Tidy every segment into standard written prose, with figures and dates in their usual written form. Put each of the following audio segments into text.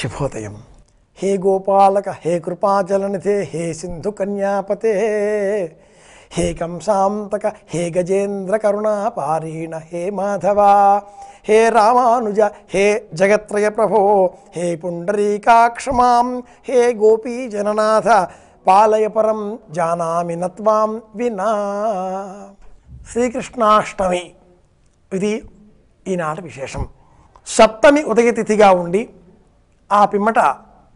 శుభోదయం. హే గోపాలక, హే కృపాజలనిధే, హే సింధు కన్యాపతే, హే కంసాంతక, హే గజేంద్ర కరుణాపారీణ, హే మాధవ, హే రామానుజ, హే జగత్రయ ప్రభో, హే పుండరీకాక్షమాం, హే గోపీజననాథ, పాలయ పరం జానామి నత్వాం వినా. శ్రీకృష్ణాష్టమి ఇది ఈనాటి విశేషం. సప్తమి ఉదయతిథిగా ఉండి ఆ పిమ్మట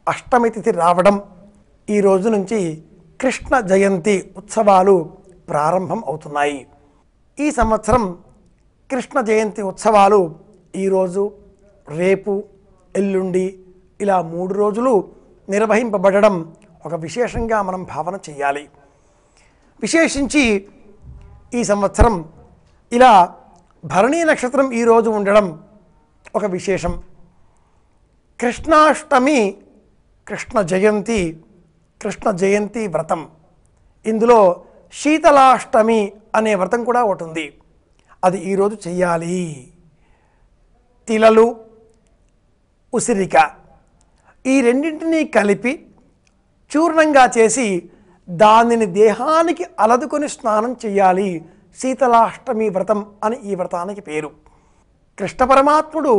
అష్టమి తిథి రావడం, ఈ రోజు నుంచి కృష్ణ జయంతి ఉత్సవాలు ప్రారంభం అవుతున్నాయి. ఈ సంవత్సరం కృష్ణ జయంతి ఉత్సవాలు ఈరోజు, రేపు, ఎల్లుండి ఇలా 3 రోజులు నిర్వహింపబడడం ఒక విశేషంగా మనం భావన చేయాలి. విశేషించి ఈ సంవత్సరం ఇలా భరణీ నక్షత్రం ఈరోజు ఉండడం ఒక విశేషం. కృష్ణాష్టమి, కృష్ణ జయంతి వ్రతం. ఇందులో శీతలాష్టమి అనే వ్రతం కూడా ఉంటుంది. అది ఈరోజు చెయ్యాలి. తిలలు, ఉసిరిక ఈ రెండింటినీ కలిపి చూర్ణంగా చేసి దానిని దేహానికి అలదుకొని స్నానం చేయాలి. శీతలాష్టమి వ్రతం అని ఈ వ్రతానికి పేరు. కృష్ణ పరమాత్ముడు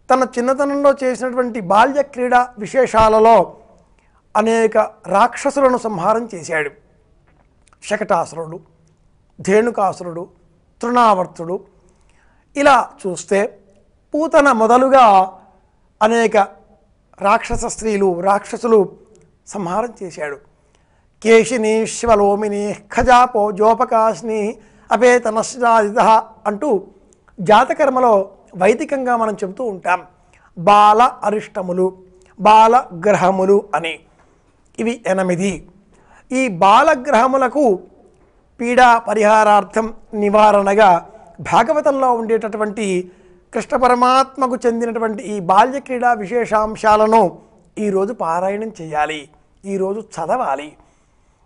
తన చిన్నతనంలో చేసినటువంటి బాల్య క్రీడా విశేషాలలో అనేక రాక్షసులను సంహారం చేశాడు. శకటాసురుడు, ధేనుకాసురుడు, తృణావర్తుడు, ఇలా చూస్తే పూతన మొదలుగా అనేక రాక్షస స్త్రీలు, రాక్షసులు సంహారం చేశాడు. కేశిని, శివలోమిని, ఖజాపో, జోపకాశిని, అపేతనశ్రాదిత అంటూ జాతకర్మలో వైదికంగా మనం చెబుతూ ఉంటాం. బాల అరిష్టములు, బాలగ్రహములు అని ఇవి 8. ఈ బాలగ్రహములకు పీడా పరిహారార్థం, నివారణగా భాగవతంలో ఉండేటటువంటి కృష్ణ పరమాత్మకు చెందినటువంటి ఈ బాల్య క్రీడా విశేషాంశాలను ఈరోజు పారాయణం చేయాలి, ఈరోజు చదవాలి.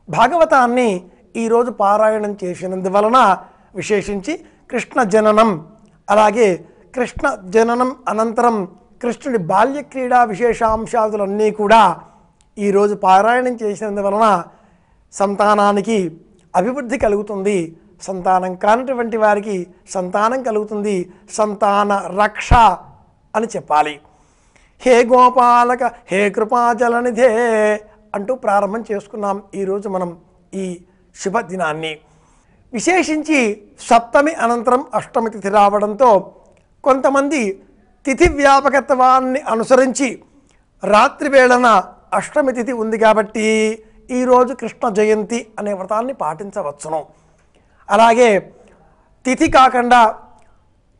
భాగవతాన్ని ఈరోజు పారాయణం చేసినందువలన విశేషించి కృష్ణ జననం, అలాగే కృష్ణ జననం అనంతరం కృష్ణుడి బాల్య క్రీడా విశేషాంశాదులన్నీ కూడా ఈరోజు పారాయణం చేసినందువలన సంతానానికి అభివృద్ధి కలుగుతుంది, సంతానం కానటువంటి వారికి సంతానం కలుగుతుంది, సంతాన రక్ష అని చెప్పాలి. హే గోపాలక, హే కృపాజలనిధే అంటూ ప్రారంభం చేసుకున్నాం ఈరోజు మనం ఈ శుభదినాన్ని. విశేషించి సప్తమి అనంతరం అష్టమి తిథి రావడంతో కొంతమంది తిథి వ్యాపకత్వాన్ని అనుసరించి రాత్రి వేళన అష్టమి తిథి ఉంది కాబట్టి ఈరోజు కృష్ణ జయంతి అనే వ్రతాన్ని పాటించవచ్చును. అలాగే తిథి కాకుండా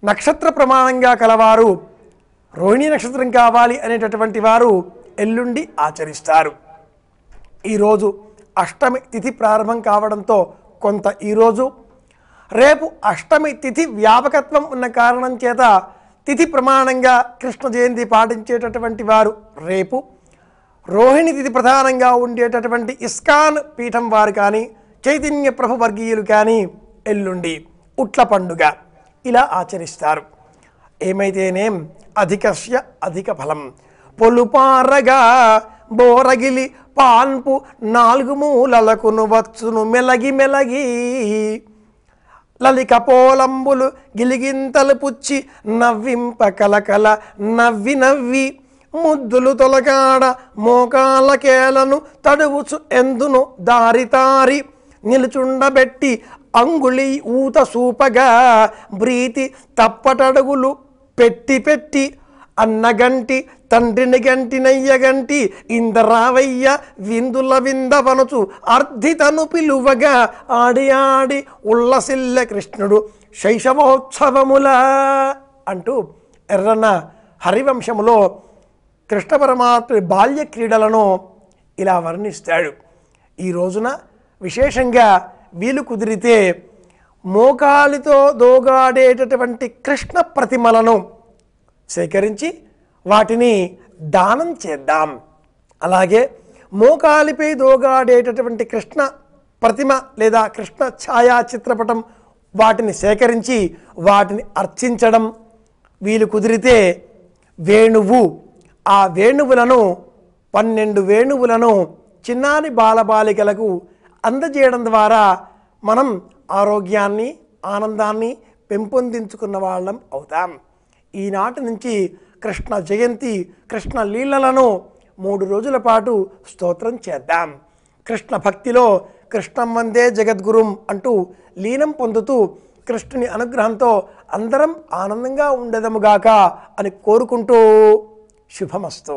నక్షత్ర ప్రమాణంగా కలవారు, రోహిణీ నక్షత్రం కావాలి అనేటటువంటి వారు ఎల్లుండి ఆచరిస్తారు. ఈరోజు అష్టమి తిథి ప్రారంభం కావడంతో కొంత ఈరోజు, రేపు అష్టమి తిథి వ్యాపకత్వం ఉన్న కారణం చేత తిథి ప్రమాణంగా కృష్ణ జయంతి పాటించేటటువంటి వారు రేపు, రోహిణి తిథి ప్రధానంగా ఉండేటటువంటి ఇస్కాన్ పీఠం వారు కానీ, చైతన్య ప్రభు వర్గీయులు కానీ ఎల్లుండి ఉట్ల పండుగ ఇలా ఆచరిస్తారు. ఏమైతేనేం అధికస్య అధిక ఫలం, పొలుపారగా బోరగిలి పాన్పు 4 మూలలకును వచ్చును మెలగి మెలగి, లలిక పోలంబులు గిలిగింతలు పుచ్చి నవ్వింప కలకల నవ్వి నవ్వి, ముద్దులు తొలగాడ మోకాలకేలను తడువుచు ఎందును దారితారి, నిలుచుండబెట్టి అంగుళి ఊత సూపగా బ్రీతి తప్పటడుగులు పెట్టి పెట్టి, అన్నగంటి తండ్రిని గంటి నయ్యగంటి ఇందరావయ్య విందుల విందవనుచు అర్ధితను పిలువగా ఆడి ఆడి ఉల్లసిల్ల కృష్ణుడు శైశవోత్సవముల అంటూ ఎర్రన్న హరివంశములో కృష్ణ పరమాత్మ బాల్య క్రీడలను ఇలా వర్ణిస్తాడు. ఈ రోజున విశేషంగా వీలు కుదిరితే మోకాలితో దోగాడేటటువంటి కృష్ణ ప్రతిమలను సేకరించి వాటిని దానం చేద్దాం. అలాగే మోకాలిపై దోగాడేటటువంటి కృష్ణ ప్రతిమ లేదా కృష్ణ ఛాయా చిత్రపటం వాటిని సేకరించి వాటిని అర్చించడం, వీలు కుదిరితే వేణువు ఆ వేణువులను 12 వేణువులను చిన్నారి బాలబాలికలకు అందజేయడం ద్వారా మనం ఆరోగ్యాన్ని ఆనందాన్ని పెంపొందించుకున్న వాళ్ళం అవుతాం. ఈనాటి నుంచి కృష్ణ జయంతి కృష్ణ లీలలను 3 రోజుల పాటు స్తోత్రం చేద్దాం. కృష్ణ భక్తిలో కృష్ణం వందే జగద్గురుం అంటూ లీనం పొందుతూ కృష్ణుని అనుగ్రహంతో అందరం ఆనందంగా ఉండదముగాక అని కోరుకుంటూ శుభమస్తు.